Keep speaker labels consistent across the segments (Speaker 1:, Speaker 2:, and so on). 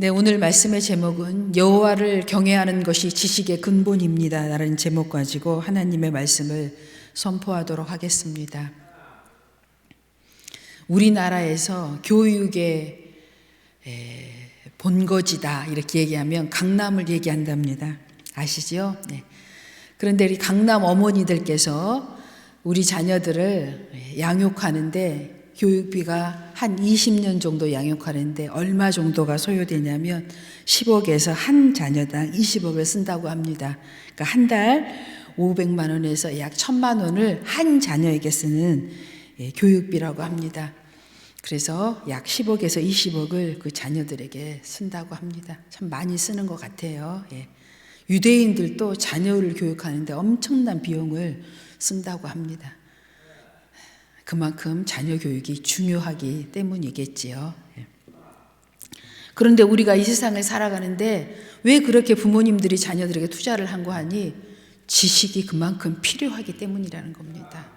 Speaker 1: 네, 오늘 말씀의 제목은 여호와를 경외하는 것이 지식의 근본입니다 라는 제목 가지고 하나님의 말씀을 선포하도록 하겠습니다. 우리나라에서 교육의 본거지다 이렇게 얘기하면 강남을 얘기한답니다. 아시죠? 네. 그런데 우리 강남 어머니들께서 우리 자녀들을 양육하는데 교육비가 한 20년 정도 양육하는데 얼마 정도가 소요되냐면 10억에서 한 자녀당 20억을 쓴다고 합니다. 그러니까 한 달 500만 원에서 약 1000만 원을 한 자녀에게 쓰는 교육비라고 합니다. 그래서 약 10억에서 20억을 그 자녀들에게 쓴다고 합니다. 참 많이 쓰는 것 같아요. 유대인들도 자녀를 교육하는데 엄청난 비용을 쓴다고 합니다. 그만큼 자녀 교육이 중요하기 때문이겠지요. 그런데 우리가 이 세상을 살아가는데 왜 그렇게 부모님들이 자녀들에게 투자를 한 거 하니? 지식이 그만큼 필요하기 때문이라는 겁니다.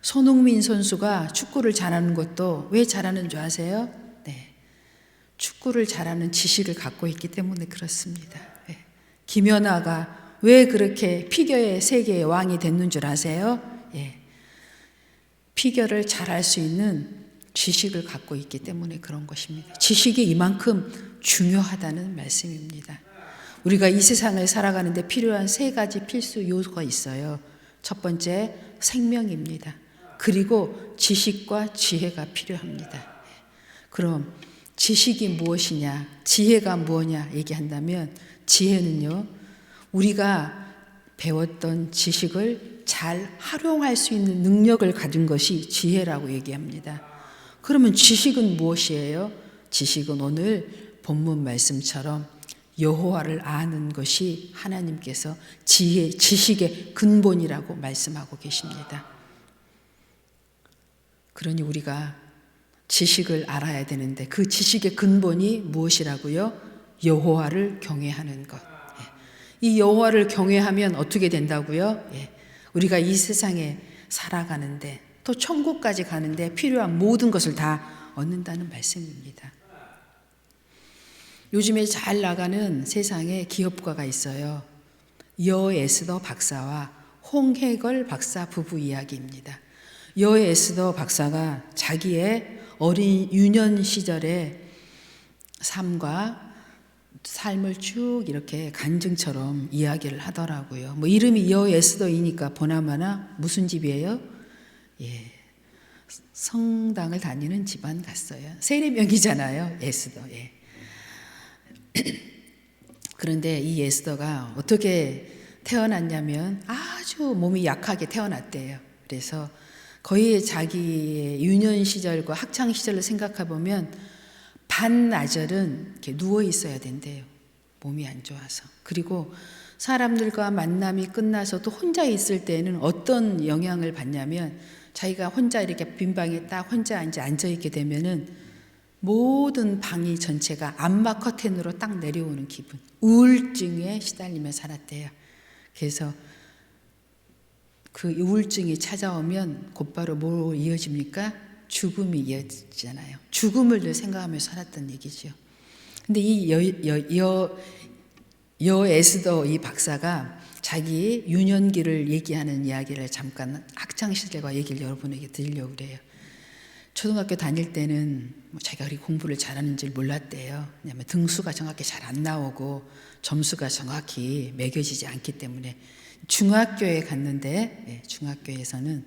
Speaker 1: 손흥민 선수가 축구를 잘하는 것도 왜 잘하는 줄 아세요? 네. 축구를 잘하는 지식을 갖고 있기 때문에 그렇습니다. 김연아가 왜 그렇게 피겨의 세계의 왕이 됐는 줄 아세요? 피겨를 잘할 수 있는 지식을 갖고 있기 때문에 그런 것입니다. 지식이 이만큼 중요하다는 말씀입니다. 우리가 이 세상을 살아가는데 필요한 3가지 필수 요소가 있어요. 첫 번째, 생명입니다. 그리고 지식과 지혜가 필요합니다. 그럼 지식이 무엇이냐, 지혜가 무엇이냐 얘기한다면 지혜는요, 우리가 배웠던 지식을 잘 활용할 수 있는 능력을 가진 것이 지혜라고 얘기합니다. 그러면 지식은 무엇이에요? 지식은 오늘 본문 말씀처럼 여호와를 아는 것이 하나님께서 지식의 근본이라고 말씀하고 계십니다. 그러니 우리가 지식을 알아야 되는데 그 지식의 근본이 무엇이라고요? 여호와를 경외하는 것. 이 여호와를 경외하면 어떻게 된다고요? 우리가 이 세상에 살아가는데 또 천국까지 가는데 필요한 모든 것을 다 얻는다는 말씀입니다. 요즘에 잘 나가는 세상에 기업가가 있어요. 여에스더 박사와 홍해걸 박사 부부 이야기입니다. 여에스더 박사가 자기의 어린 유년 시절의 삶을 쭉 이렇게 간증처럼 이야기를 하더라고요. 이름이 여에스더이니까 보나마나 무슨 집이에요? 성당을 다니는 집안 갔어요. 세례명이잖아요, 에스더. 그런데 이 에스더가 어떻게 태어났냐면 아주 몸이 약하게 태어났대요. 그래서 거의 자기의 유년 시절과 학창 시절을 생각해 보면 반나절은 이렇게 누워 있어야 된대요. 몸이 안 좋아서. 그리고 사람들과 만남이 끝나서도 혼자 있을 때는 어떤 영향을 받냐면 자기가 혼자 이렇게 빈 방에 딱 혼자 이제 앉아 있게 되면은 모든 방이 전체가 암막 커튼으로 딱 내려오는 기분. 우울증에 시달리며 살았대요. 그래서 그 우울증이 찾아오면 곧바로 뭐 이어집니까? 죽음이 이어지잖아요. 죽음을 늘 생각하면서 살았던 얘기죠. 근데 이 여에스더 이 박사가 자기 유년기를 얘기하는 이야기를 잠깐 학창시절과 얘기를 여러분에게 드리려고 그래요. 초등학교 다닐 때는 자기가 그렇게 공부를 잘하는 줄 몰랐대요. 왜냐하면 등수가 정확히 잘 안 나오고 점수가 정확히 매겨지지 않기 때문에 중학교에 갔는데 중학교에서는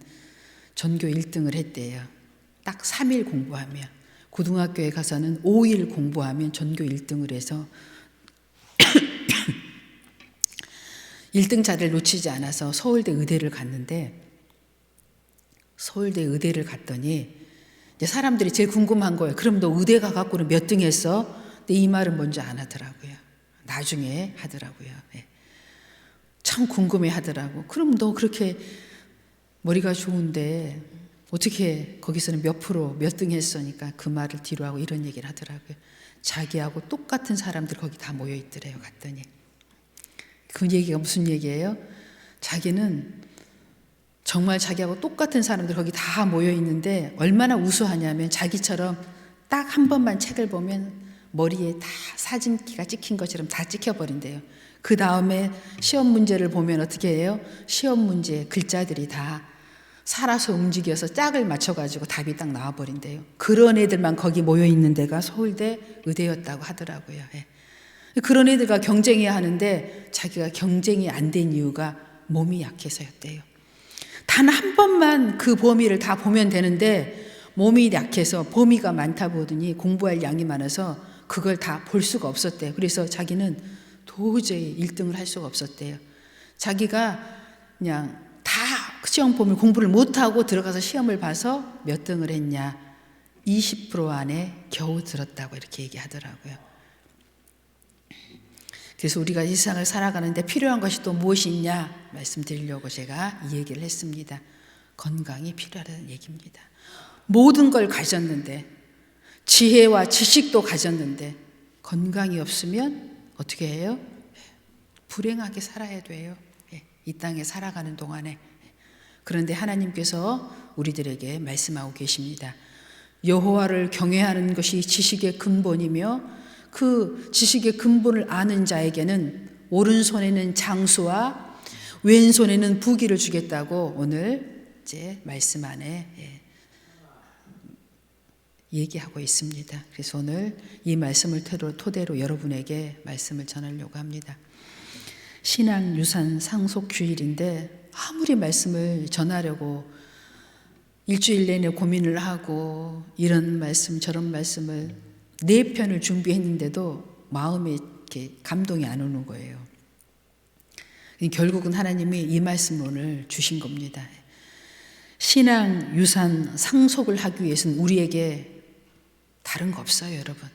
Speaker 1: 전교 1등을 했대요. 딱 3일 공부하면. 고등학교에 가서는 5일 공부하면 전교 1등을 해서 1등자를 놓치지 않아서 서울대 의대를 갔는데 서울대 의대를 갔더니 이제 사람들이 제일 궁금한 거예요. 그럼 너 의대 가갖고는 몇 등 했어? 근데 이 말은 먼저 안 하더라고요. 나중에 하더라고요. 참 궁금해 하더라고. 그럼 너 그렇게 머리가 좋은데 어떻게 거기서는 몇 프로 몇 등 했으니까 그 말을 뒤로 하고 이런 얘기를 하더라고요. 자기하고 똑같은 사람들 거기 다 모여 있더래요. 갔더니 그 얘기가 무슨 얘기예요? 자기는 정말 자기하고 똑같은 사람들 거기 다 모여 있는데 얼마나 우수하냐면 자기처럼 딱 한 번만 책을 보면 머리에 다 사진기가 찍힌 것처럼 다 찍혀버린대요. 그 다음에 시험 문제를 보면 어떻게 해요? 시험 문제 글자들이 다 살아서 움직여서 짝을 맞춰가지고 답이 딱 나와버린대요. 그런 애들만 거기 모여있는 데가 서울대 의대였다고 하더라고요. 예. 그런 애들과 경쟁해야 하는데 자기가 경쟁이 안 된 이유가 몸이 약해서였대요. 단 한 번만 그 범위를 다 보면 되는데 몸이 약해서 범위가 많다 보더니 공부할 양이 많아서 그걸 다 볼 수가 없었대요. 그래서 자기는 도저히 1등을 할 수가 없었대요. 자기가 그냥 다 시험 보면 공부를 못하고 들어가서 시험을 봐서 몇 등을 했냐? 20% 안에 겨우 들었다고 이렇게 얘기하더라고요. 그래서 우리가 이 세상을 살아가는데 필요한 것이 또 무엇이 있냐 말씀드리려고 제가 이 얘기를 했습니다. 건강이 필요하다는 얘기입니다. 모든 걸 가졌는데 지혜와 지식도 가졌는데 건강이 없으면 어떻게 해요? 불행하게 살아야 돼요. 이 땅에 살아가는 동안에. 그런데 하나님께서 우리들에게 말씀하고 계십니다. 여호와를 경외하는 것이 지식의 근본이며 그 지식의 근본을 아는 자에게는 오른손에는 장수와 왼손에는 부귀를 주겠다고 오늘 이제 말씀 안에 얘기하고 있습니다. 그래서 오늘 이 말씀을 토대로 여러분에게 말씀을 전하려고 합니다. 신앙 유산 상속 주일인데 아무리 말씀을 전하려고 일주일 내내 고민을 하고 이런 말씀 저런 말씀을 4편을 준비했는데도 마음에 이렇게 감동이 안 오는 거예요. 결국은 하나님이 이 말씀을 오늘 주신 겁니다. 신앙 유산 상속을 하기 위해서는 우리에게 다른 거 없어요, 여러분.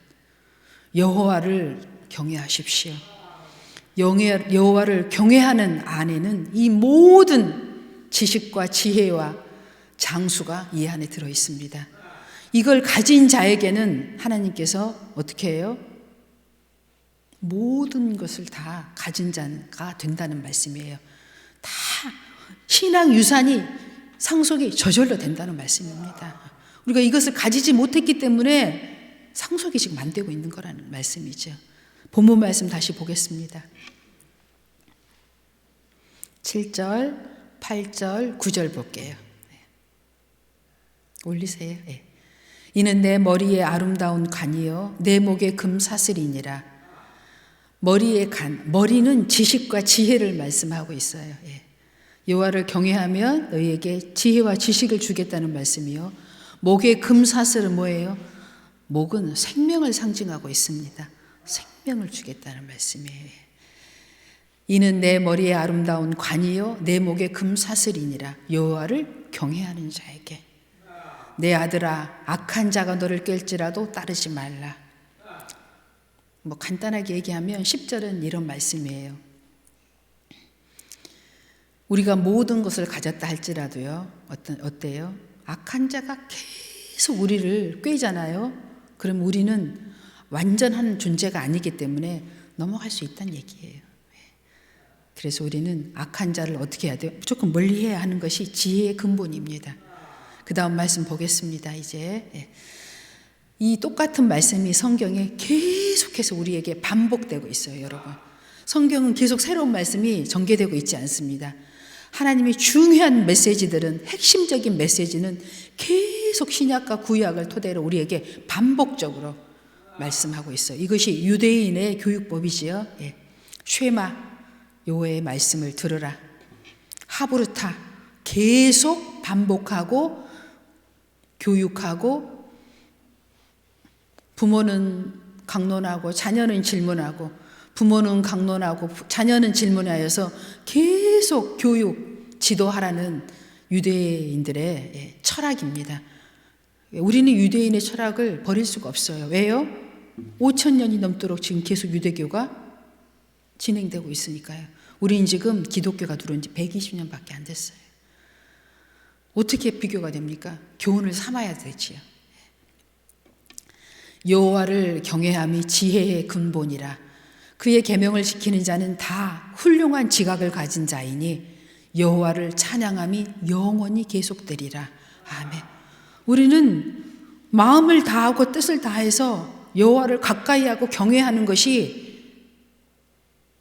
Speaker 1: 여호와를 경외하십시오. 여호와를 경외하는 안에는 이 모든 지식과 지혜와 장수가 이 안에 들어 있습니다. 이걸 가진 자에게는 하나님께서 어떻게 해요? 모든 것을 다 가진 자가 된다는 말씀이에요. 다 신앙 유산이 상속이 저절로 된다는 말씀입니다. 우리가 이것을 가지지 못했기 때문에 상속이 지금 안 되고 있는 거라는 말씀이죠. 본문 말씀 다시 보겠습니다. 7절, 8절, 9절 볼게요. 올리세요. 네. 이는 내 머리에 아름다운 관이요 내 목에 금사슬이니라. 머리의 관, 머리는 지식과 지혜를 말씀하고 있어요. 예. 여호와를 경외하면 너희에게 지혜와 지식을 주겠다는 말씀이요. 목의 금사슬은 뭐예요? 목은 생명을 상징하고 있습니다. 생명을 주겠다는 말씀이에요. 이는 내 머리에 아름다운 관이요 내 목에 금사슬이니라. 여호와를 경외하는 자에게. 내 아들아 악한 자가 너를 깰지라도 따르지 말라. 뭐 간단하게 얘기하면 10절은 이런 말씀이에요. 우리가 모든 것을 가졌다 할지라도요. 어때요? 악한 자가 계속 우리를 꿰잖아요. 그럼 우리는 완전한 존재가 아니기 때문에 넘어갈 수 있다는 얘기예요. 그래서 우리는 악한 자를 어떻게 해야 돼요? 무조건 멀리해야 하는 것이 지혜의 근본입니다. 그 다음 말씀 보겠습니다. 이제 이 똑같은 말씀이 성경에 계속해서 우리에게 반복되고 있어요, 여러분. 성경은 계속 새로운 말씀이 전개되고 있지 않습니다. 하나님의 중요한 메시지들은, 핵심적인 메시지는 계속 신약과 구약을 토대로 우리에게 반복적으로 말씀하고 있어요. 이것이 유대인의 교육법이지요. 쉐마, 여호와의 말씀을 들으라. 하브르타, 계속 반복하고 교육하고, 부모는 강론하고 자녀는 질문하고, 부모는 강론하고 자녀는 질문하여서 계속 교육, 지도하라는 유대인들의 철학입니다. 우리는 유대인의 철학을 버릴 수가 없어요. 왜요? 5,000년이 넘도록 지금 계속 유대교가 진행되고 있으니까요. 우리는 지금 기독교가 들어온 지 120년밖에 안 됐어요. 어떻게 비교가 됩니까? 교훈을 삼아야 되지요. 여호와를 경외함이 지혜의 근본이라. 그의 계명을 지키는 자는 다 훌륭한 지각을 가진 자이니 여호와를 찬양함이 영원히 계속되리라. 아멘. 우리는 마음을 다하고 뜻을 다해서 여호와를 가까이하고 경외하는 것이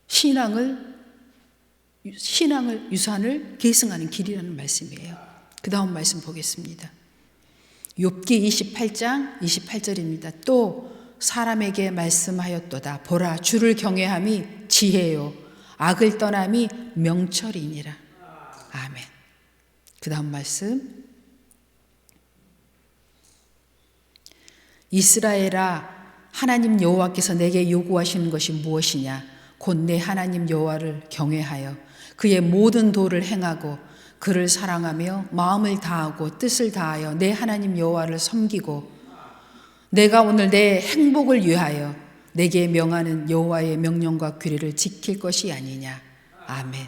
Speaker 1: 신앙을 유산을 계승하는 길이라는 말씀이에요. 그 다음 말씀 보겠습니다. 욥기 28장 28절입니다. 또 사람에게 말씀하였도다. 보라, 주를 경외함이 지혜요 악을 떠남이 명철이니라. 아멘. 그 다음 말씀. 이스라엘아, 하나님 여호와께서 내게 요구하시는 것이 무엇이냐? 곧 내 하나님 여호와를 경외하여 그의 모든 도를 행하고 그를 사랑하며 마음을 다하고 뜻을 다하여 내 하나님 여호와를 섬기고 내가 오늘 내 행복을 위하여 내게 명하는 여호와의 명령과 규례를 지킬 것이 아니냐. 아멘.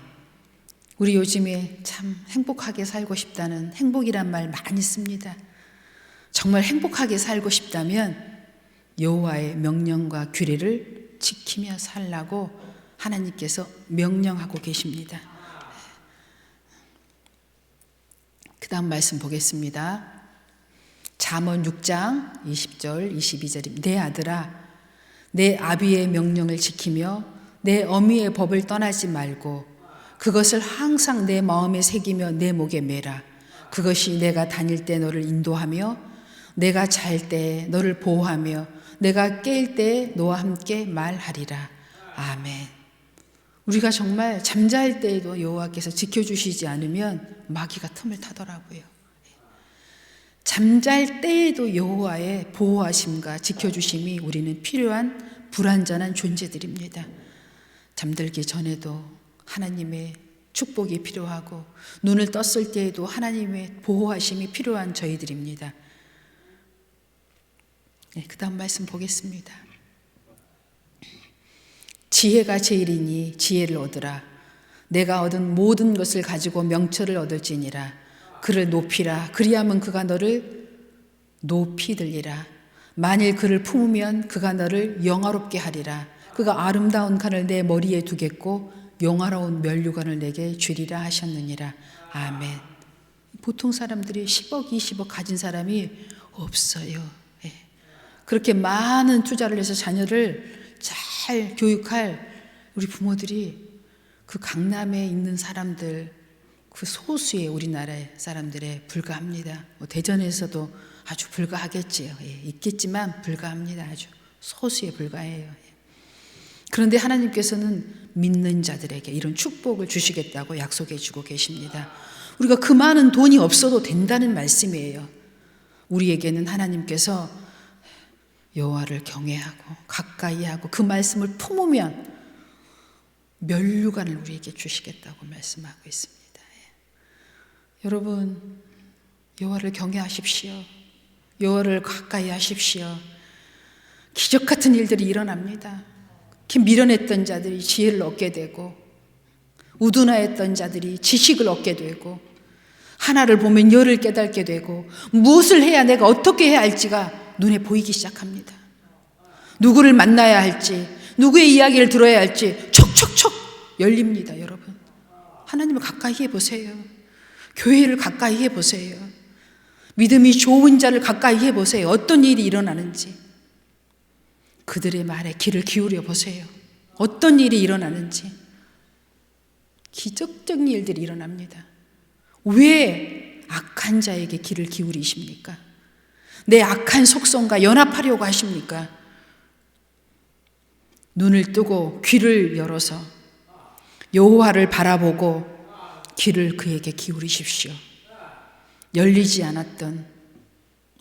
Speaker 1: 우리 요즘에 참 행복하게 살고 싶다는 행복이란 말 많이 씁니다. 정말 행복하게 살고 싶다면 여호와의 명령과 규례를 지키며 살라고 하나님께서 명령하고 계십니다. 그 다음 말씀 보겠습니다. 잠언 6장 20절 22절입니다. 내 아들아, 내 아비의 명령을 지키며 내 어미의 법을 떠나지 말고 그것을 항상 내 마음에 새기며 내 목에 매라. 그것이 내가 다닐 때 너를 인도하며 내가 잘 때 너를 보호하며 내가 깰 때 너와 함께 말하리라. 아멘. 우리가 정말 잠잘 때에도 여호와께서 지켜주시지 않으면 마귀가 틈을 타더라고요. 잠잘 때에도 여호와의 보호하심과 지켜주심이 우리는 필요한 불완전한 존재들입니다. 잠들기 전에도 하나님의 축복이 필요하고 눈을 떴을 때에도 하나님의 보호하심이 필요한 저희들입니다. 그 다음 말씀 보겠습니다. 지혜가 제일이니 지혜를 얻으라. 내가 얻은 모든 것을 가지고 명철을 얻을지니라. 그를 높이라. 그리하면 그가 너를 높이 들리라. 만일 그를 품으면 그가 너를 영화롭게 하리라. 그가 아름다운 관을 내 머리에 두겠고 영화로운 면류관을 내게 주리라 하셨느니라. 아멘. 보통 사람들이 10억, 20억 가진 사람이 없어요. 그렇게 많은 투자를 해서 자녀를 잘 교육할 우리 부모들이 그 강남에 있는 사람들, 그 소수의 우리나라의 사람들에 불과합니다. 대전에서도 아주 불과하겠지요. 있겠지만 불과합니다. 아주 소수에 불과해요. 그런데 하나님께서는 믿는 자들에게 이런 축복을 주시겠다고 약속해 주고 계십니다. 우리가 그 많은 돈이 없어도 된다는 말씀이에요. 우리에게는 하나님께서 여호와를 경외하고 가까이 하고 그 말씀을 품으면 면류관을 우리에게 주시겠다고 말씀하고 있습니다. 여러분, 여호와를 경외하십시오. 여호와를 가까이 하십시오. 기적 같은 일들이 일어납니다. 이렇게 미련했던 자들이 지혜를 얻게 되고 우둔하였던 자들이 지식을 얻게 되고 하나를 보면 열을 깨닫게 되고 무엇을 해야 내가 어떻게 해야 할지가 눈에 보이기 시작합니다. 누구를 만나야 할지, 누구의 이야기를 들어야 할지 척척척 열립니다. 여러분, 하나님을 가까이 해보세요. 교회를 가까이 해보세요. 믿음이 좋은 자를 가까이 해보세요. 어떤 일이 일어나는지 그들의 말에 귀를 기울여 보세요. 어떤 일이 일어나는지 기적적인 일들이 일어납니다. 왜 악한 자에게 귀를 기울이십니까? 내 악한 속성과 연합하려고 하십니까? 눈을 뜨고 귀를 열어서 여호와를 바라보고 귀를 그에게 기울이십시오. 열리지 않았던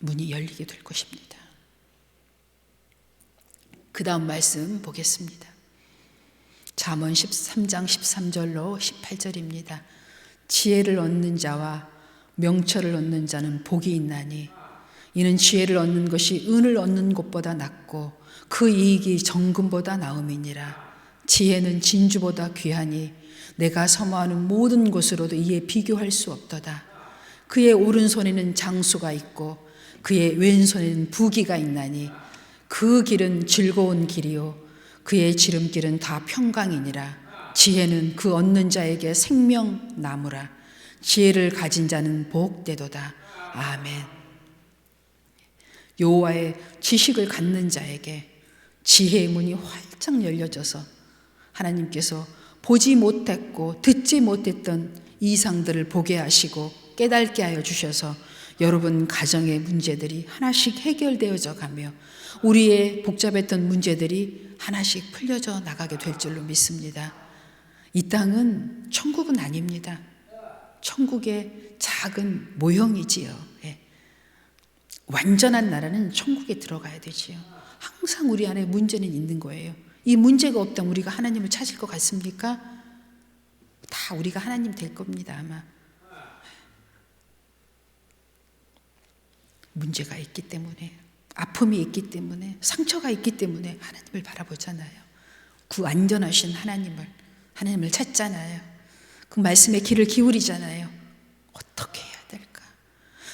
Speaker 1: 문이 열리게 될 것입니다. 그 다음 말씀 보겠습니다. 잠언 13장 13절로 18절입니다. 지혜를 얻는 자와 명철을 얻는 자는 복이 있나니 이는 지혜를 얻는 것이 은을 얻는 것보다 낫고 그 이익이 정금보다 나음이니라. 지혜는 진주보다 귀하니 내가 섬어하는 모든 것으로도 이에 비교할 수 없도다. 그의 오른손에는 장수가 있고 그의 왼손에는 부귀가 있나니 그 길은 즐거운 길이요 그의 지름길은 다 평강이니라. 지혜는 그 얻는 자에게 생명나무라. 지혜를 가진 자는 복되도다. 아멘. 여호와의 지식을 갖는 자에게 지혜의 문이 활짝 열려져서 하나님께서 보지 못했고 듣지 못했던 이상들을 보게 하시고 깨닫게 하여 주셔서 여러분 가정의 문제들이 하나씩 해결되어져 가며 우리의 복잡했던 문제들이 하나씩 풀려져 나가게 될 줄로 믿습니다. 이 땅은 천국은 아닙니다. 천국의 작은 모형이지요. 예. 완전한 나라는 천국에 들어가야 되지요. 항상 우리 안에 문제는 있는 거예요. 이 문제가 없다면 우리가 하나님을 찾을 것 같습니까? 다 우리가 하나님 될 겁니다, 아마. 문제가 있기 때문에, 아픔이 있기 때문에, 상처가 있기 때문에 하나님을 바라보잖아요. 그 완전하신 하나님을 찾잖아요. 그 말씀에 귀를 기울이잖아요. 어떻게 해야 될까?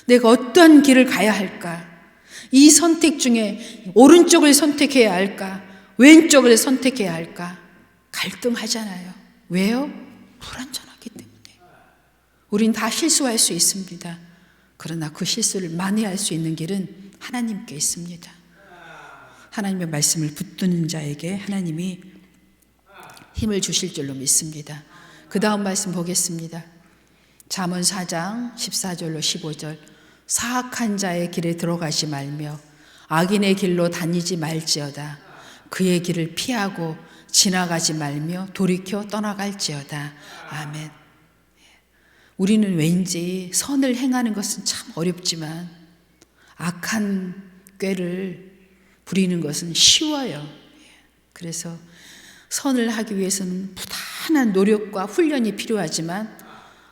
Speaker 1: 내가 어떤 길을 가야 할까? 이 선택 중에 오른쪽을 선택해야 할까? 왼쪽을 선택해야 할까? 갈등하잖아요. 왜요? 불완전하기 때문에. 우린 다 실수할 수 있습니다. 그러나 그 실수를 만회할 수 있는 길은 하나님께 있습니다. 하나님의 말씀을 붙드는 자에게 하나님이 힘을 주실 줄로 믿습니다. 그 다음 말씀 보겠습니다. 잠언 4장 14절로 15절. 사악한 자의 길에 들어가지 말며 악인의 길로 다니지 말지어다. 그의 길을 피하고 지나가지 말며 돌이켜 떠나갈지어다. 아멘. 우리는 왠지 선을 행하는 것은 참 어렵지만 악한 꾀를 부리는 것은 쉬워요. 그래서 선을 하기 위해서는 부단한 노력과 훈련이 필요하지만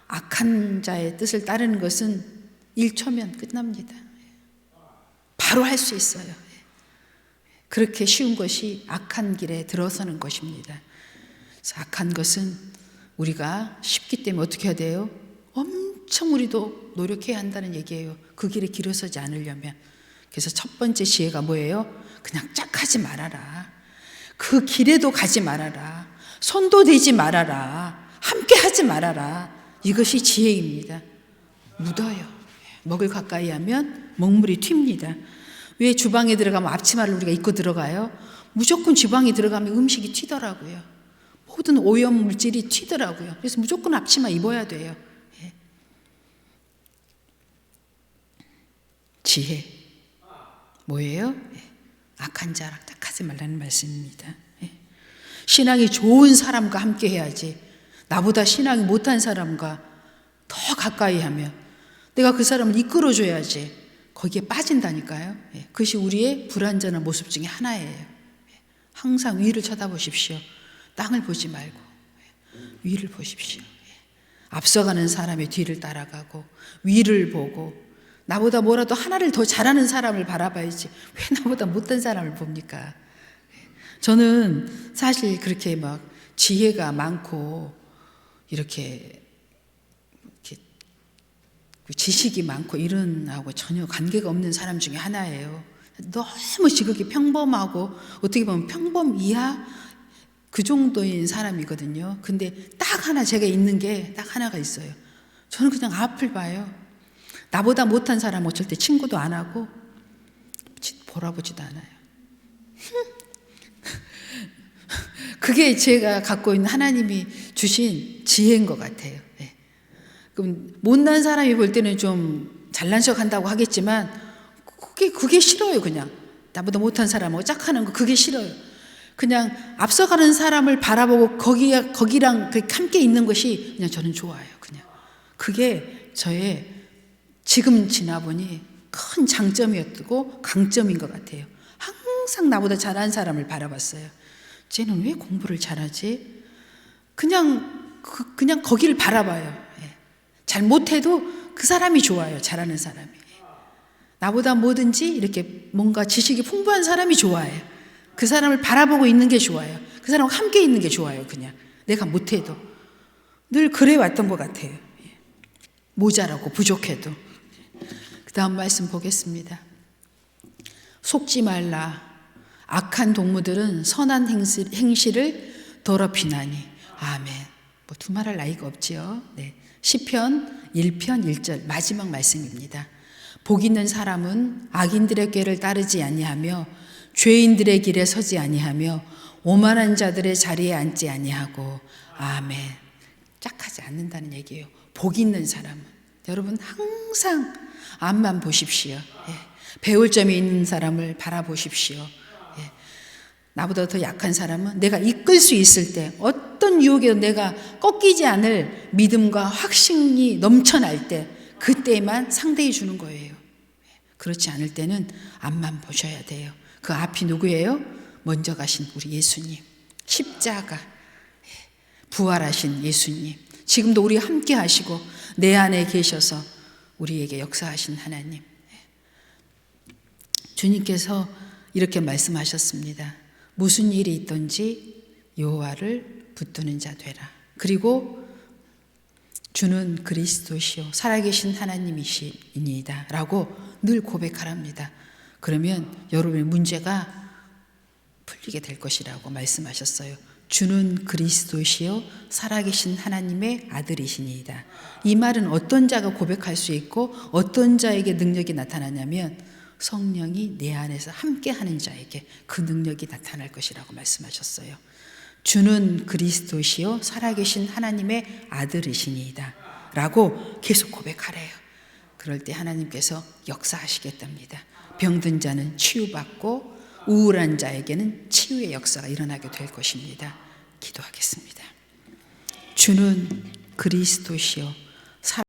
Speaker 1: 악한 자의 뜻을 따르는 것은 1초면 끝납니다. 바로 할 수 있어요. 그렇게 쉬운 것이 악한 길에 들어서는 것입니다. 그래서 악한 것은 우리가 쉽기 때문에 어떻게 해야 돼요? 엄청 우리도 노력해야 한다는 얘기예요. 그 길에 길어서지 않으려면. 그래서 첫 번째 지혜가 뭐예요? 그냥 짝하지 말아라. 그 길에도 가지 말아라. 손도 대지 말아라. 함께 하지 말아라. 이것이 지혜입니다. 묻어요. 먹을 가까이 하면 먹물이 튑니다. 왜 주방에 들어가면 앞치마를 우리가 입고 들어가요? 무조건 주방에 들어가면 음식이 튀더라고요. 모든 오염물질이 튀더라고요. 그래서 무조건 앞치마 입어야 돼요. 예. 지혜 뭐예요? 예. 악한 자랑 딱하지 말라는 말씀입니다. 예. 신앙이 좋은 사람과 함께 해야지 나보다 신앙이 못한 사람과 더 가까이 하면 내가 그 사람을 이끌어줘야지 거기에 빠진다니까요. 예. 그것이 우리의 불완전한 모습 중에 하나예요. 예. 항상 위를 쳐다보십시오. 땅을 보지 말고 위를 보십시오. 앞서가는 사람의 뒤를 따라가고 위를 보고 나보다 뭐라도 하나를 더 잘하는 사람을 바라봐야지 왜 나보다 못한 사람을 봅니까? 저는 사실 그렇게 막 지혜가 많고 이렇게 지식이 많고 이런 하고 전혀 관계가 없는 사람 중에 하나예요. 너무 지극히 평범하고 어떻게 보면 평범 이하 그 정도인 사람이거든요. 근데 딱 하나 제가 있는 게 딱 하나가 있어요. 저는 그냥 앞을 봐요. 나보다 못한 사람은 절대 친구도 안 하고 보라보지도 않아요. 그게 제가 갖고 있는 하나님이 주신 지혜인 것 같아요. 네. 그럼 못난 사람이 볼 때는 좀 잘난 척 한다고 하겠지만 그게 싫어요. 그냥 나보다 못한 사람하고 짝하는 거 그게 싫어요. 그냥 앞서가는 사람을 바라보고 거기랑 함께 있는 것이 그냥 저는 좋아요. 그냥 그게 저의 지금 지나보니 큰 장점이었고 강점인 것 같아요. 항상 나보다 잘하는 사람을 바라봤어요. 쟤는 왜 공부를 잘하지? 그냥 거기를 바라봐요. 잘 못해도 그 사람이 좋아요. 잘하는 사람이. 나보다 뭐든지 이렇게 뭔가 지식이 풍부한 사람이 좋아요. 그 사람을 바라보고 있는 게 좋아요. 그 사람과 함께 있는 게 좋아요. 그냥 내가 못해도 늘 그래 왔던 것 같아요. 모자라고 부족해도. 그 다음 말씀 보겠습니다. 속지 말라. 악한 동무들은 선한 행실을 더럽히나니. 아멘. 뭐 두말할 나이가 없지요. 네. 시편 1편 1절 마지막 말씀입니다. 복 있는 사람은 악인들의 꾀를 따르지 아니하며 죄인들의 길에 서지 아니하며 오만한 자들의 자리에 앉지 아니하고. 아멘. 짝하지 않는다는 얘기예요. 복 있는 사람은. 여러분 항상 앞만 보십시오. 배울 점이 있는 사람을 바라보십시오. 나보다 더 약한 사람은 내가 이끌 수 있을 때, 어떤 유혹에도 내가 꺾이지 않을 믿음과 확신이 넘쳐날 때, 그때만 상대해 주는 거예요. 그렇지 않을 때는 앞만 보셔야 돼요. 그 앞이 누구예요? 먼저 가신 우리 예수님, 십자가, 부활하신 예수님, 지금도 우리 함께 하시고 내 안에 계셔서 우리에게 역사하신 하나님. 주님께서 이렇게 말씀하셨습니다. 무슨 일이 있든지 여호와를 붙드는 자 되라. 그리고 주는 그리스도시요 살아계신 하나님이시니이다 라고 늘 고백하랍니다. 그러면 여러분의 문제가 풀리게 될 것이라고 말씀하셨어요. 주는 그리스도시요 살아계신 하나님의 아들이시니이다. 이 말은 어떤 자가 고백할 수 있고 어떤 자에게 능력이 나타나냐면 성령이 내 안에서 함께하는 자에게 그 능력이 나타날 것이라고 말씀하셨어요. 주는 그리스도시요 살아계신 하나님의 아들이시니이다 라고 계속 고백하래요. 그럴 때 하나님께서 역사하시겠답니다. 병든 자는 치유받고 우울한 자에게는 치유의 역사가 일어나게 될 것입니다. 기도하겠습니다. 주는 그리스도시요